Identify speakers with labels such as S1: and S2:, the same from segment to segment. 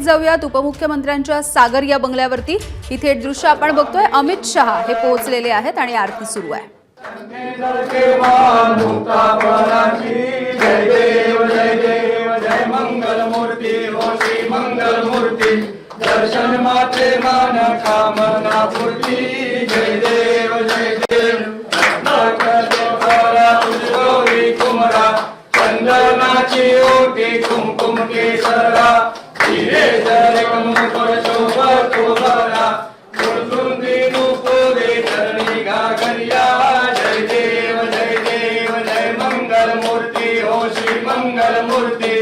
S1: जाऊयात उपमुख्यमंत्र्यांच्या सागर या बंगल्यावरती। ही थेट दृश्य आपण बघतोय। अमित शहा हे पोहोचलेले आहेत आणि आरती सुरू आहे।
S2: जय मंगल मूर्ति हो श्री मंगल मूर्ति दर्शन मात्रे मान कामना पूर्ति जय देव कुमरा चंदनाची ओटी कुमकुम केसरा हिरे जरे कमुकर शोभा शोभरा कुंदुंदी रूपोरे चरणी घाघरिया जय देव जय मंगल मूर्ति हो श्री मंगल मूर्ति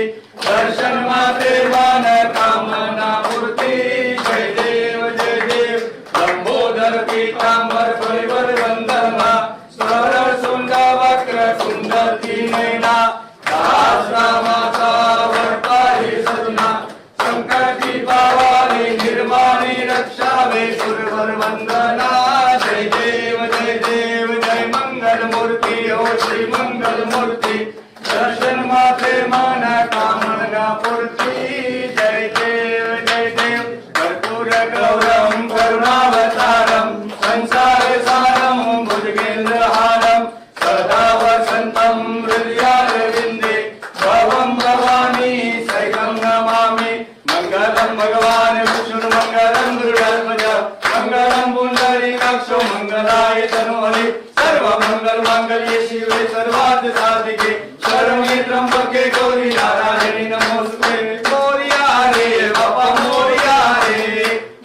S2: दर्शन माते मान कामना पूर्ति जय देव लंबोदर पीतांबर परिवर वंदना सरळ सुंदर वक्र सुंदर नैना रामाचा वर्तारी सजना संकटी पावानी निर्माणी रक्षावे सुरवर वंदना जय देव जय मंगल मूर्ति हो श्री मंगल मूर्ति दर्शन माते मान कामना पूर्ति जय देव कर्पूर गौरम करुणावतारम संसार सारम भुजगेंद्रहारम सदा वसंतम हृदयारविंदे भवं भवानी सैकं नमामि मंगलम भगवान विष्णु मंगलम गरुड़ध्वज मंगलम पुंडरीकाक्षो मंगलाय तनोहरि सर्व मंगल मांगल्ये शिवे सर्वार्थ साधिके शरण्ये त्र्यंबके गौरी नारायणी नमोस्तुते मोरया रे बाबा मोरया रे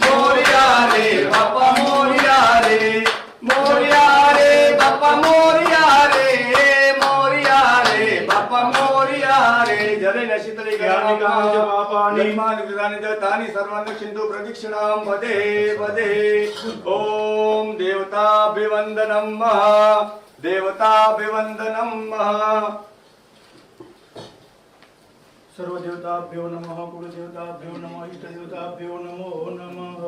S2: बाबा मोरया रे बाबा मोरया रे बाबा मोरया रे जले नशितले ज्ञानी कांच पापानि मान विदानि दतानि सर्वांग सिंधु प्रदक्षिणां वदे ओम देवताभिवंदनम्
S3: सर्वदेवताभ्यो नमः कुलदेवताभ्यो नमः इष्टदेवताभ्यो नमो नमः।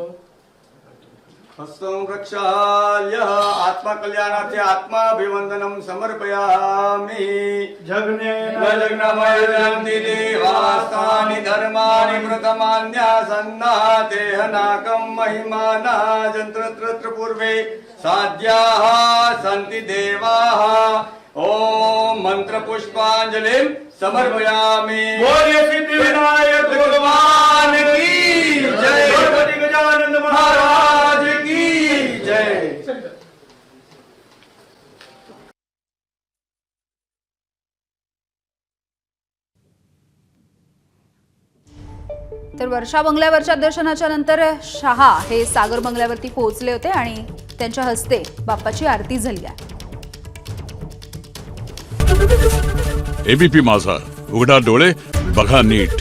S2: हस्तं प्रक्षाल्य आत्मकल्याणाचे आत्माभिवंदनं समर्पयामि। जग्नेन देवास्तानि धर्माणि प्रथमान्यासन्नातेहनाकं महिमाना जन्त्रत्र पूर्वे साध्याः सन्ति देवाः ओम मंत्र पुष्पांजलिं समर्पयामि। बोलिए सिद्धिविनायक भगवान की जय, गणपति गजानन महाराज की जय।
S1: तर वर्षा बंगल्यावरच्या दर्शनाच्या नंतर शहा हे सागर बंगल्यावरती पोहोचले होते आणि त्यांच्या हस्ते बाप्पाची आरती झाली आहे।
S4: एबीपी माझा, उघडा डोळे बघा नीट।